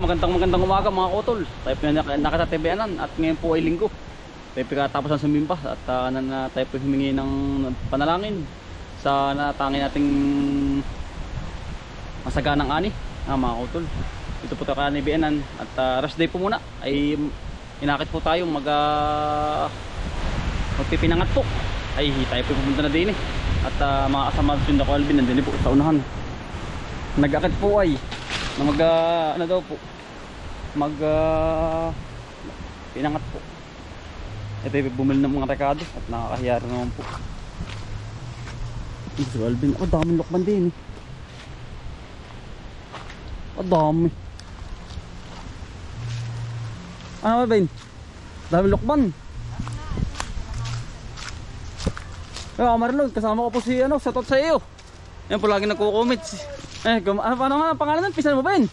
Magandang umaga mga kutol. Tayo po nakatatibayanan at ngayon po ay linggo. Tayo po katapos ng sumimba at tayo po humingi ng panalangin sa natangin nating masaganang ani mga kutol. Ito po tayo kanibayanan at rest day po muna ay inakit po tayo magpipinangat po. Ay tayo po pupunta na din at mga kasama din ako Alvin nandun po sa unahan. Nag-akit po ay na ano daw po pinangat po. Ito yung bumili ng mga rekado at nakakahiyari naman po. Si Alvin, daming lokban din dami. Ano ba Ben? Daming lokban. Marlon, kasama ko po si shoutout sa iyo. Yan po lagi nagko-comment. Paano nga ang pangalan ng pisan mo Ben?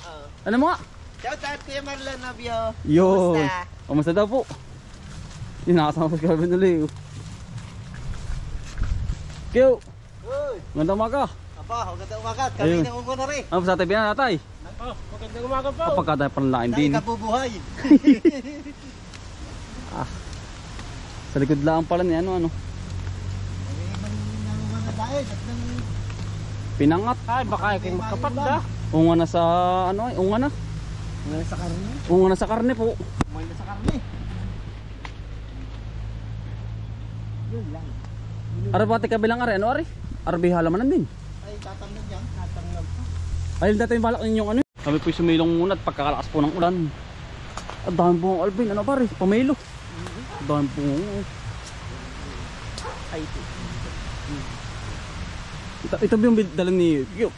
Ano mo nga? Shoutout kay Marlon Nabio. Yo. Kumusta daw po? Yung nakasama sa Calvin ulit. Kyo. Magandang umaga. Aba, magandang umaga. Kami na ungo na rin. Ano sa tabi na natay? Magandang umaga po. Kapag kada panlain din. Kabubuhay. Sa likod lang pala ni ano. Pinangat. Ay, baka kayo magkapat da. Unga na sa ano ay, unga na. Unga na sa karne. Unga na sa karne po. Unga na sa karne. Yun lang. Arabati kabilang are, ano are? Arbi halamanan din. Ay, tatamnan yan. Tatamnan pa. Ay, dati yung balak ninyong ano. Kami po sumilong muna at pagkakalakas po ng ulan. At dahil po Alvin, ano pare, pamilo. Dahil po. Ay, ito ba yung dalang ni Kyo?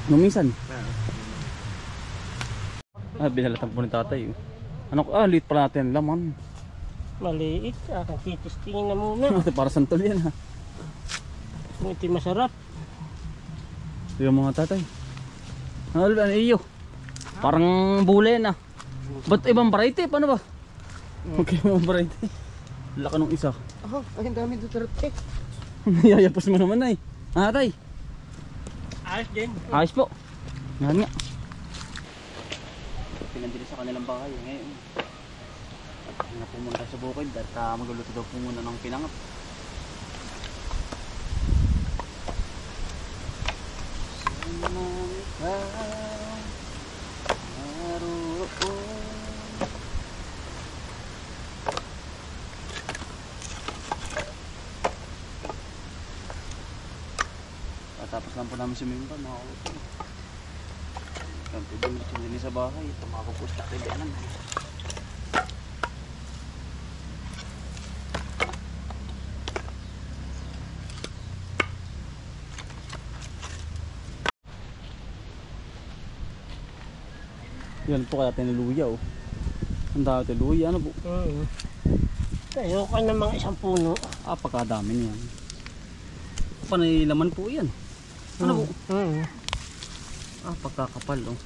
Nung minsan? Binalatan po ni tatay. Liit pala natin laman. maliit. Titistingin na muna. Para santol yan ha. Ito masarap. Ito yung mga tatay. Ano iyo? Parang bule na. Ba't ibang variety? Paano ba? Okay, ibang variety. Laka nung isa. Ay, ang dami Duterte. Yayapos mo naman ay. Tay. Ayos din. Ayos po. Yan nga. Pinandili sa kanilang bahay ngayon. At pumunta sa bukid at magluluto daw po muna ng pinangat. Tapos lang po namin sumimba mga kauto. Kanto din sa bahay. Ito mga kapustak na ganan. Yan po kaya tiniluya oh. Ang dami tiluya ano po? Tayo ka ng mga isang puno. Pagkadami niyan. Panay laman po yan. Ano po? Pagkakapal oh.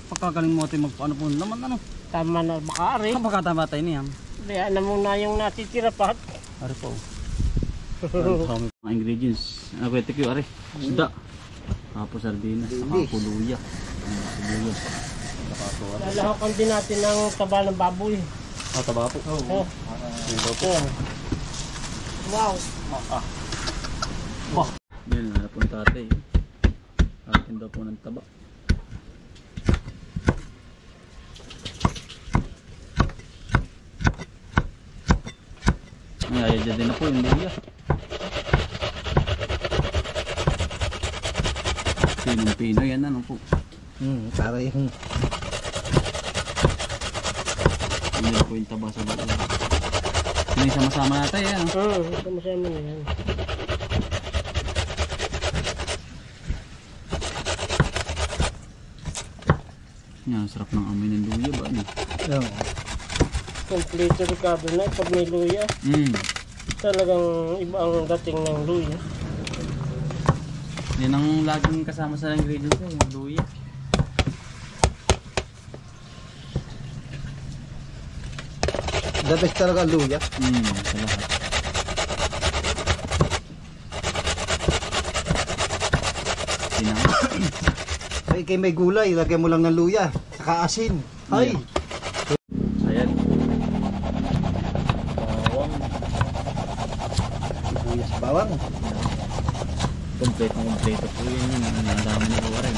Pagkagaling mo natin magpaano po naman ano. Tama na baka ari. Pagkatama tayo niyan. Kaya na muna yung natitira pa. Ari po. Ang mga ingredients. Ano pwede ko ari? Isda. Tapos sardinas. Puluya. Puluya. Lalahakan din natin ng taba ng baboy. Taba po? Oo. Wow. Yan na po ng tatay. Akin daw po ng taba. Ayadya din na po yung luya. Pinong-pino yan ano po. Para yung hindi na po yung taba sa bato. Hindi sama-sama natin yan. Sama-sama na yan. Yan, sarap ng amoy ng luya ba? Oo. Complete Ricardo na pag may luya. Talagang iba ang dating ng luya. Yan ang laging kasama sa ingredients ko, yung luya. The best talaga luya. Sa lahat. Sinang. ikay may gulay, lagyan mo lang ng luya, saka asin. Ay! Ayan. Bawang. Sibuyas bawang. Kompleto po yun. Ang dami na po rin.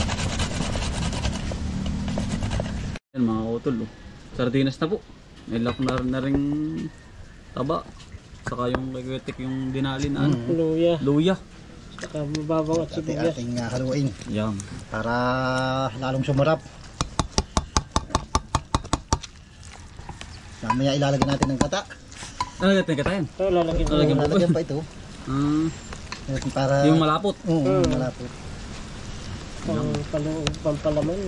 Ayan mga utol. Oh. Sardinas na po. Nilak na rin taba. Saka yung regwetik yung dinali na ano. Luya. Luya. Saka mababang at sibuyas. Ating haluin Yan. para lalong sumarap. Mamaya ilalagay natin ng gata. Tingnan ka tayo. Ito, lalagyan ko. Lalagyan mo. Lalagyan pa ito. Para Yung malapot. malapot. Pampalaman.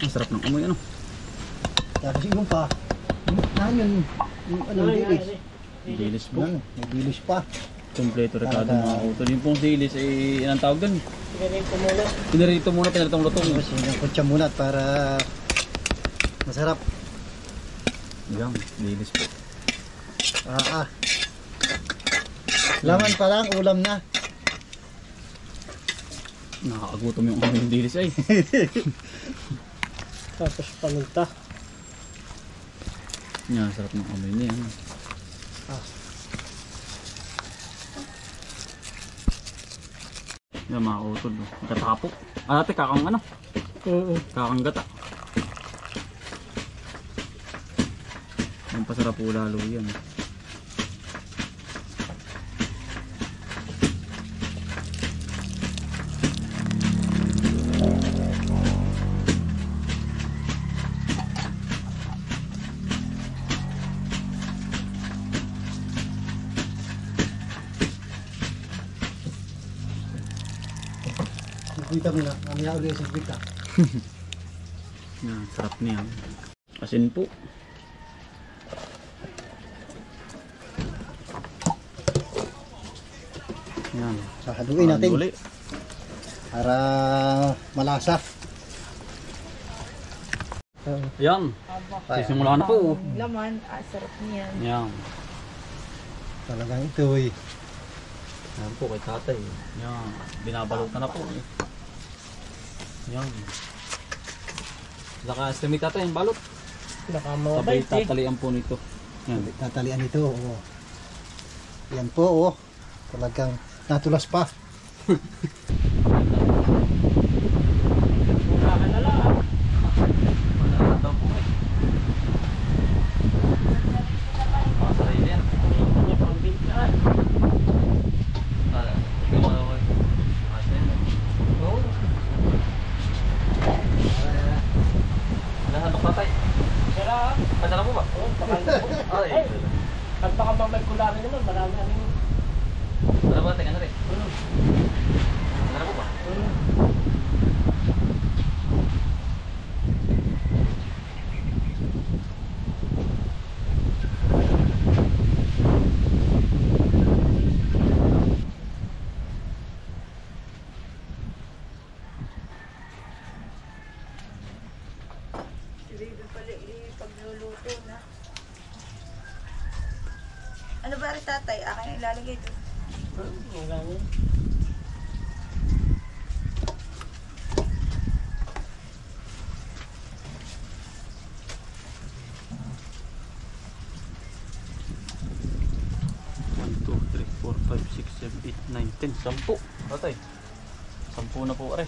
Ang sarap ng amoy ano. Tapos yung pa. Yung dilis. Dilis po. Yan, may dilis pa. Kompleto Ricardo mga utol. Yung pong dilis ay anong tawag doon? Ganito muna. Pinarito muna, pinaritong lutong. Tapos yung kutsa muna para masarap. Yan, dilis po. Laman pa lang, ulam na. Nakakagutom yung amoy ng dilis ay. Tapos paminta. Yan, sarap ng amoy niya. Yan mga utol. Gata po. Ate, kakang ano? Kakang gata. Ang pasarap po lalo yan. Sigwita muna, mamaya ulit yung sigwita. Yan, sarap niya. Asin po. Yan. Haluin natin Uli. para malasa. Yan. Sisimula na po. Laman, sarap niyan. Yan. Talagang ito eh. Yan po kay tatay. Yan. Binabalutan na po. Yan. Saka estimate tatay yung balot. Sabay Nakamabay. tatalian po nito. Yan. Tatalian ito. Oh. Yan po oh. Talagang natulas pa. Mura ka na lang. Wala daw po eh. Masarap yan. Hindi pambintaan. Sarap. Padala mo ba? Oo, pakanta ko. Ay. At baka mamay kulari naman, marami na rin. Padala mo natin, ano rin? Padala mo ba? Baby pala pag niluluto na. Ano ba rin tatay? Akin ang ilalagay ito. Marami. One, two, three, four, five, six, seven, eight, nine, 10. 10. Tatay. 10 na po are.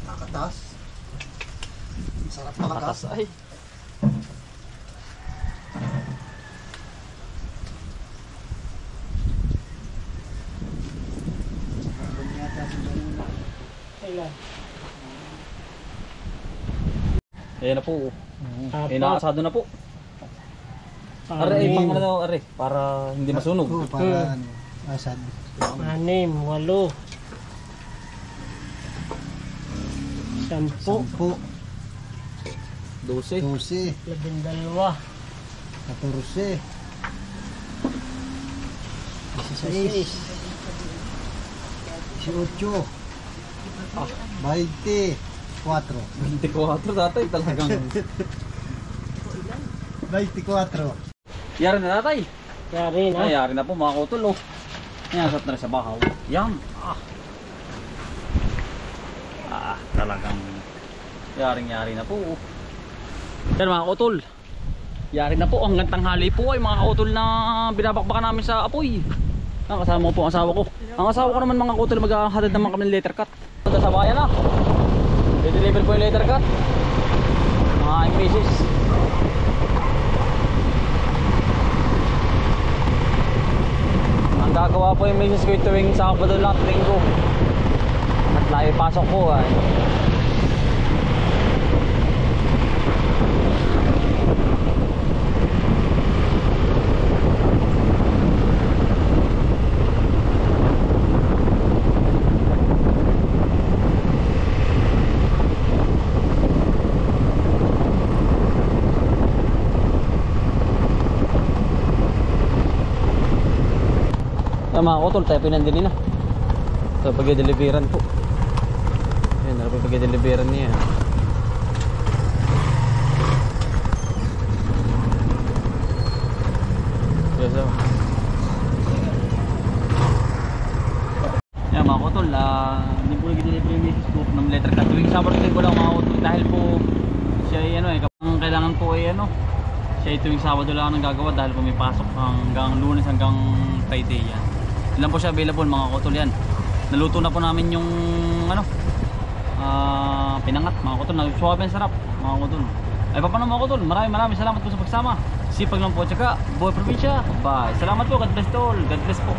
Nakataas. Sarap nakataas. Ay. Ayan na po. Apat. Nakasado na po. Are, pang ano daw, are, para hindi masunog. Oo, para asad. 6, 8. 10. 10, 12. 12, 12. 14, 16, 18, 24, 24 tatay talagang. 24. Yari na tatay. Yari na. Ay, yari na po mga kutol oh. Ayan, sat na rin sa bahaw. Yan. Talagang yaring-yari na po. Yan mga kutol. Yari na po. Hanggang tanghali po ay mga kutol na binabakbakan namin sa apoy. Kasama ko po ang asawa ko. Ang asawa ko naman mga kutol, maghahatid naman kami ng letter cut. Punta sa bayan na. I-deliver po yung letter cut. Mga misis. Ang gagawa po yung misis ko tuwing Sabado lang, Linggo. At layo pasok po ay. Mga kutol, tayo pinandinin na. Ito pag-deliveran po. Ayan, ano po pag-deliveran niya. Yes, oh. Ayan mga kutol, hindi po nag-deliver yung misis ko ng letter cut. Tuwing Sabado ko lang mga kutol dahil po siya ay ano kapag kailangan po ay siya ay tuwing Sabado lang ang gagawa dahil po may pasok hanggang Lunes hanggang Friday yan. Ilan po siya available mga kutol yan. Naluto na po namin yung pinangat mga kutol. Nagsuwabe ang sarap mga kutol. Ay paano mga kutol, maraming salamat po sa pagsama. Sipag lang po, tsaka buhay probinsya. Bye. Salamat po, God bless to all. God bless po.